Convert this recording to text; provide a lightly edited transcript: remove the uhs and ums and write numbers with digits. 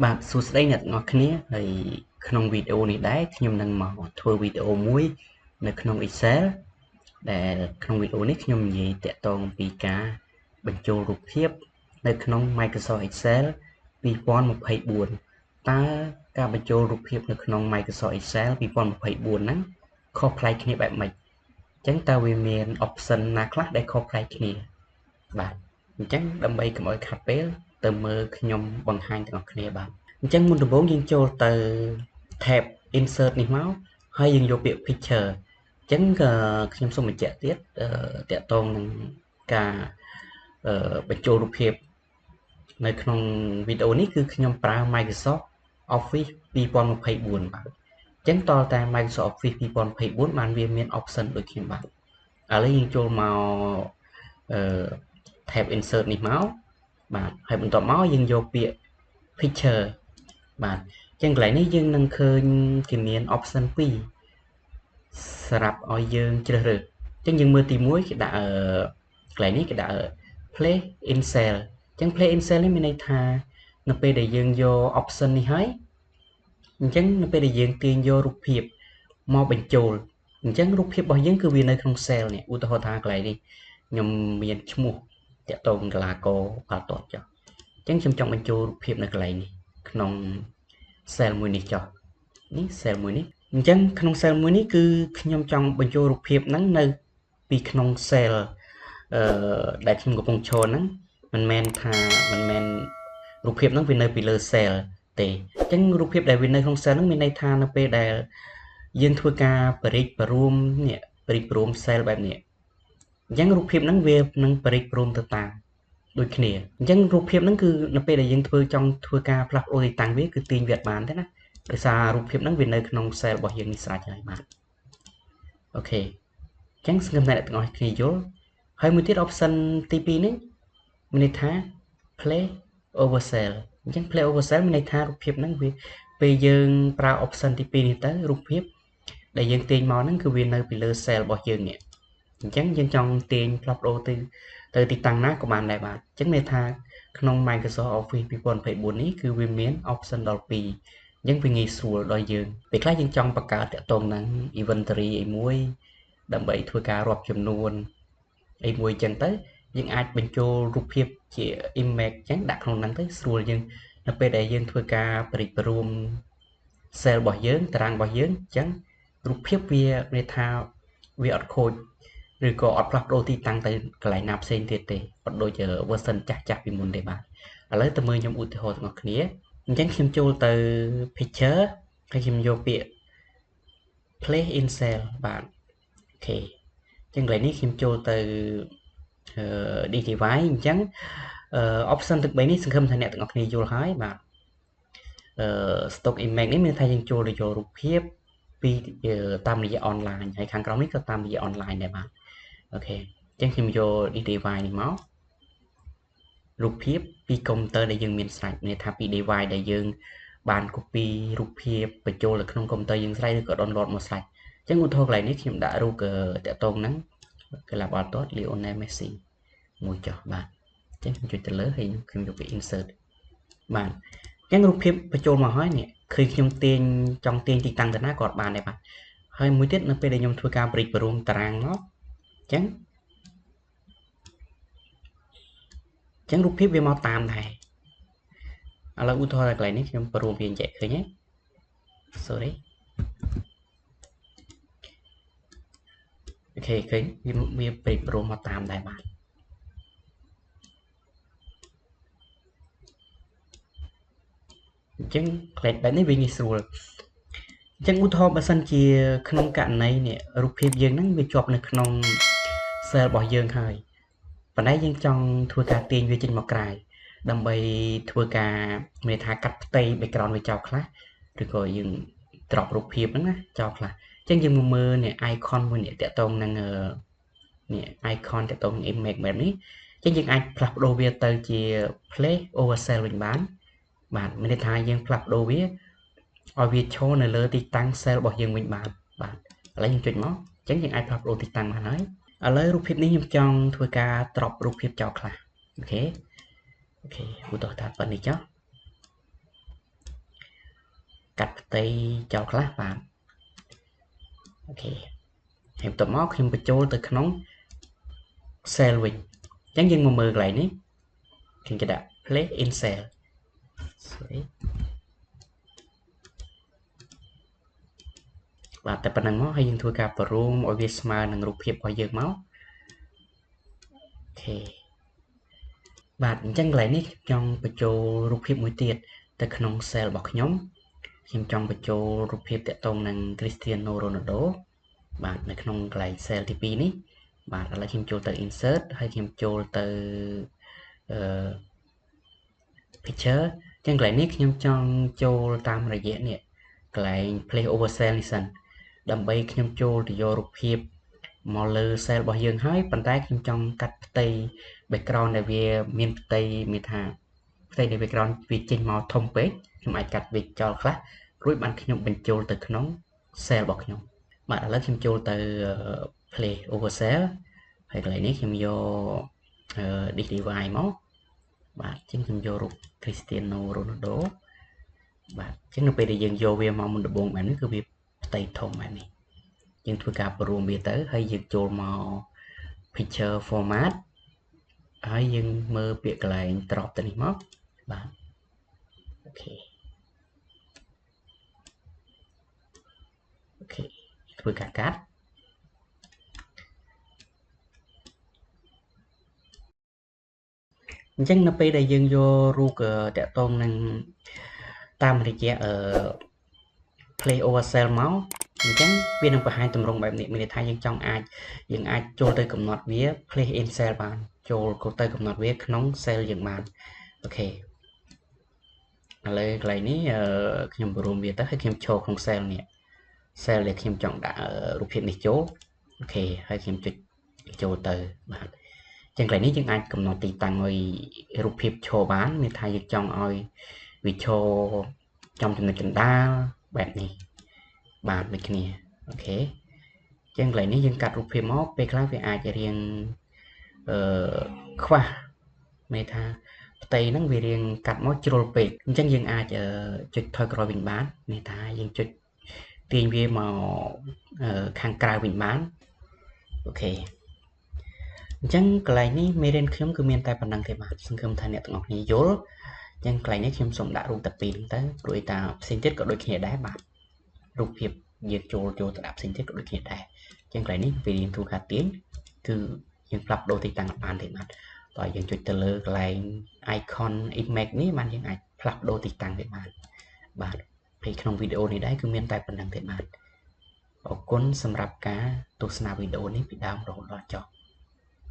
បាទសួស្តីអ្នកទាំងអស់គ្នាហើយក្នុងវីដេអូនេះដែរខ្ញុំនឹងមកធ្វើវីដេអូមួយនៅក្នុង Excel ដែលក្នុងវីដេអូនេះខ្ញុំនិយាយតាក់ទងពីការបញ្ចូលរូបភាពនៅក្នុង Microsoft Excel 2024 តើការបញ្ចូលរូបភាពនៅក្នុង Microsoft Excel 2024ហ្នឹងខុសប្លែកគ្នាបែបម៉េចអញ្ចឹងតើវាមាន option ណាខ្លះដែលខុសប្លែកគ្នាបាទអញ្ចឹងដើម្បីកុំឲ្យខាត់ពេលទៅមើលខ្ញុំបង្ហាញទាំងអស់គ្នាបាទអញ្ចឹងមុនដំបូងយើងចូលទៅ tab insert នេះមកហើយយើងយកពាក្យ picture អញ្ចឹងខ្ញុំសូមបញ្ជាក់ទៀតតាក់ទងនឹងការបញ្ចូលរូបភាពនៅក្នុងវីដេអូនេះគឺខ្ញុំប្រើ Microsoft Office 2024 បាទអញ្ចឹងតតែ Microsoft Office 2024 បានវាមាន option ដូចគ្នាបាទឥឡូវយើងចូលមកtab insert នេះមកបាទហើយបន្ទាប់មកយើងយកពាក្យ picture បាទអញ្ចឹងកន្លែងនេះយើងនឹងឃើញគេមាន option 2សម្រាប់ឲ្យយើងជ្រើសរើសអញ្ចឹងយើងមើលទី1គេដាក់កន្លែងនេះគេដាក់ place in cell អញ្ចឹង place in cell នេះមានន័យថានៅពេលដែលយើងយក option នេះហើយអញ្ចឹងនៅពេលដែលយើងទាញយករូបភាពមកបញ្ចូលអញ្ចឹងរូបភាពរបស់យើងគឺវានៅក្នុង cell នេះឧទាហរណ៍ថាកន្លែងនេះខ្ញុំមានឈ្មោះតាក់ទងកីឡាករបាល់ទាត់ចុះអញ្ចឹងខ្ញុំចង់បញ្ចូលរូបភាពនៅកន្លែងនេះក្នុង cell មួយនេះចុះនេះ cell មួយនេះអញ្ចឹងក្នុង cell មួយនេះគឺខ្ញុំចង់បញ្ចូលរូបភាពហ្នឹងនៅពីក្នុង cell ដែលខ្ញុំកំពុងឈរហ្នឹងមិនមែនរូបភាពហ្នឹងវានៅពីលើ cell ទេអញ្ចឹងរូបភាពដែលវានៅក្នុង cell ហ្នឹងមានន័យថានៅពេលដែលយើងធ្វើការបរិច្បរួមនេះបរិច្បរួម cell បែបនេះអញ្ចឹងរូបភាពហ្នឹងវានឹងបរិច្បរួមទៅតាមដូចគ្នាអញ្ចឹងរូបភាពហ្នឹងគឺនៅពេលដែលយើងចង់ធ្វើការផ្លាស់ប្ដូរទីតាំងវាគឺទាញវាអត់បានទេណាដោយសាររូបភាពហ្នឹងវានៅក្នុង cell របស់យើងនេះស្រេចហើយបាទអូខេអញ្ចឹងសង្ឃឹមថាអ្នកទាំងអស់គ្នាយល់ហើយមួយទៀត option ទី2នេះមានន័យថា play over cell អញ្ចឹង play over cell មានន័យថារូបភាពហ្នឹងវាពេលយើងប្រើ option ទី2នេះទៅរូបភាពដែលយើងទាញមកហ្នឹងគឺវានៅពីលើ cell របស់យើងនេះអញ្ចឹងយើងចង់ទាញផ្លាស់ប្ដូរទៅទីតាំងណាក៏បានដែរបាទអញ្ចឹងមានថាក្នុង Microsoft Office 2024នេះគឺវាមាន option ដល់2អញ្ចឹងវាងាយស្រួលដល់យើងពេលខ្លះយើងចង់បង្កើតតាក់ទងនឹង inventory អីមួយដើម្បីធ្វើការរាប់ចំនួនអីមួយអញ្ចឹងទៅយើងអាចបញ្ចូលរូបភាពជា image អញ្ចឹងដាក់ក្នុងហ្នឹងទៅស្រួលយើងនៅពេលដែលយើងធ្វើការបរិច្បរួម cell របស់យើងតារាងរបស់យើងអញ្ចឹងរូបភាពវាមានថាវាអត់ខូចឬក៏អត់ផ្លាស់ប្ដូរទីតាំងទៅកន្លែងណាផ្សេងទៀតទេអត់ដូច version ចាស់ពីមុនទេបាទឥឡូវទៅមើលខ្ញុំឧទាហរណ៍ទាំងអស់គ្នាអញ្ចឹងខ្ញុំចូលទៅ picture ហើយខ្ញុំយកពាក្យ place in cell បាទអូខេអញ្ចឹងកន្លែងនេះខ្ញុំចូលទៅDIY អញ្ចឹងoption ទាំង3នេះសង្ឃឹមថាអ្នកទាំងអស់គ្នាយល់ហើយបាទstock image នេះមានថាយើងចូលទៅយករូបភាពពីតាមរយៈ online ហើយខាងក្រោមនេះក៏តាមរយៈ online ដែរបាទអូខេអញ្ចឹងខ្ញុំយក DIY នេះមករូបភាពពីកុំព្យូទ័រដែលយើងមានស្រេចមានថាពី device ដែលយើងបាន copy រូបភាពបញ្ចូលទៅក្នុងកុំព្យូទ័រយើងស្រេចឬក៏ download មកស្រេចអញ្ចឹងឧទាហរណ៍កន្លែងនេះខ្ញុំដាក់រូបតាក់ទងហ្នឹងកីឡាបាល់ទាត់ Lionel Messi មួយចុះបាទអញ្ចឹងខ្ញុំចុចទៅលើហើយខ្ញុំយកពាក្យ insert បាទអញ្ចឹងរូបភាពបញ្ចូលមកហើយនេះឃើញខ្ញុំចង់ទាញទីតាំងទៅណាក៏បានដែរបាទហើយមួយទៀតនៅពេលដែលខ្ញុំធ្វើការបរិច្បរួមតារាងមកអញ្ចឹងរូបភាពវាមកតាមដែរឥឡូវឧទាហរណ៍កន្លែងនេះខ្ញុំបរួមវាអញ្ចឹងឃើញទេ sorry អូខេឃើញវាបរិច្បរួមមកតាមដែរបាទអញ្ចឹងផ្លែកបែបនេះវាងាយស្រួលអញ្ចឹងឧទាហរណ៍បើសិនជាក្នុងករណីនេះរូបភាពយើងហ្នឹងវាជាប់នៅក្នុង cell របស់យើងហើយប៉ុន្តែយើងចង់ធ្វើការទាញវាចេញមកក្រៅដើម្បីធ្វើការមានថាកាត់ផ្ទៃ background វាចោលខ្លះឬក៏យើង drop រូបភាពហ្នឹងណាចោលខ្លះអញ្ចឹងយើងមកមើលនេះ icon មួយនេះតាក់ទងនឹងនេះ icon តាក់ទងនឹង image បែបនេះអញ្ចឹងយើងអាចផ្លាស់ប្ដូរវាទៅជា play over cell វិញបានបាទមានន័យថាយើងផ្លាស់ប្ដូរវាឲ្យវាឈរនៅលើទីតាំង cell របស់យើងវិញបានបាទឥឡូវយើងចុចមកអញ្ចឹងយើងអាចផ្លាស់ប្ដូរទីតាំងបានហើយឥឡូវរូបភាពនេះខ្ញុំចង់ធ្វើការ drop រូបភាពចោលខ្លះអូខេឧទាហរណ៍ថាប៉ុណ្្នេះចុះ កាត់ផ្ទៃចោលខ្លះបាទអូខេហើយបន្ទាប់មកខ្ញុំបញ្ចូលទៅក្នុង cell វិញអញ្ចឹងយើងមកមើលកន្លែងនេះខ្ញុំគេដាក់ place in cell បាទតែប៉ុណ្្នឹងមកហើយយើងធ្វើការបង្រួមឲ្យវាស្មើនឹងរូបភាពរបស់យើងមកអូខេបាទអញ្ចឹងកន្លែងនេះខ្ញុំចង់បញ្ចូលរូបភាពមួយទៀតទៅក្នុង cell របស់ខ្ញុំចង់បញ្ចូលរូបភាពតាក់ទងនឹង Cristiano Ronaldo បាទនៅក្នុងកន្លែង cell ទី2នេះបាទឥឡូវខ្ញុំចូលទៅ insert ហើយខ្ញុំចូលទៅpicture អញ្ចឹងកន្លែងនេះខ្ញុំចង់ចូលតាមរយៈនេះកន្លែង place over cell នេះសិនដើម្បីខ្ញុំចូលទៅយករូបភាពមកលើ cell របស់យើងហើយប៉ុន្តែខ្ញុំចង់កាត់ផ្ទៃ background ដែលវាមានផ្ទៃមានថាផ្ទៃនៃ background វាចេញមកធំពេកខ្ញុំអាចកាត់វាចោលខ្លះរួចបានខ្ញុំបញ្ចូលទៅក្នុង cell របស់ខ្ញុំបាទឥឡូវខ្ញុំចូលទៅ play over cell ហើយកន្លែងនេះខ្ញុំយក DDY មកបាទអញ្ចឹងខ្ញុំយករូប Cristiano Ronaldo បាទអញ្ចឹងនៅពេលដែលយើងយកវាមកមុនដំបូងបែបនេះគឺវាផ្ទៃធំបែបនេះយើងធ្វើការបង្រួមវាទៅហើយយើងចូលមក picture format ហើយយើងមើលពាក្យកន្លែង drop ទៅនេះមកបាទអូខេធ្វើការកាត់អញ្ចឹងនៅពេលដែលយើងយករូបតាក់ទងនឹងតាមរយៈplay over cell មកអញ្ចឹងវានឹងបង្ហាញទម្រង់បែបនេះមានន័យថាយើងអាចចូលទៅកំណត់វា play in cell បានចូលទៅកំណត់វាក្នុង cell យើងបានអូខេឥឡូវកន្លែងនេះខ្ញុំបង្រួមវាទៅហើយខ្ញុំចូលក្នុង cell នេះ cell ដែលខ្ញុំចង់ដាក់រូបភាពនេះចូលអូខេហើយខ្ញុំចុចចូលទៅបាទចឹងកន្លែងនេះយើងអាចកំណត់ទីតាំងឲ្យរូបភាពឈរបានមានថាយើងចង់ឲ្យវាឈរចំចំណុចកណ្ដាលបែបនេះបាទដូចគ្នាអូខេចឹងកន្លែងនេះយើងកាត់រូបភាពមកពេលខ្លះវាអាចរៀងខ្វះមានថាផ្ទៃហ្នឹងវារៀងកាត់មកជ្រុលពេកអញ្ចឹងយើងអាចចុចថយក្រោយវិញបានមានថាយើងចុចទាញវាមកខាងក្រៅវិញបានអូខេអញ្ចឹងកន្លែងនេះមេរៀនខ្ញុំគឺមានតែប៉ុណ្្នឹងទេបាទសង្ឃឹមថាអ្នកទាំងអស់គ្នាយល់អញ្ចឹងកន្លែងនេះខ្ញុំសូមដាក់រូបតែពីរទៅព្រោះឯតាផ្សេងទៀតក៏ដូចគ្នាដែរបាទរូបភាពយើងចូលទៅដាក់ផ្សេងទៀតក៏ដូចគ្នាដែរអញ្ចឹងកន្លែងនេះពេលយើងធ្វើការទាញគឺយើងផ្លាប់ដូរទីតាំងបានទេបាទតើយើងចុចទៅលើកន្លែង icon image នេះបានយើងអាចផ្លាប់ដូរទីតាំងវាបានបាទពេលក្នុងវីដេអូនេះដែរគឺមានតែប៉ុណ្្នឹងទេបាទអរគុណសម្រាប់ការទស្សនាវីដេអូនេះពីដើមរហូតដល់ចប់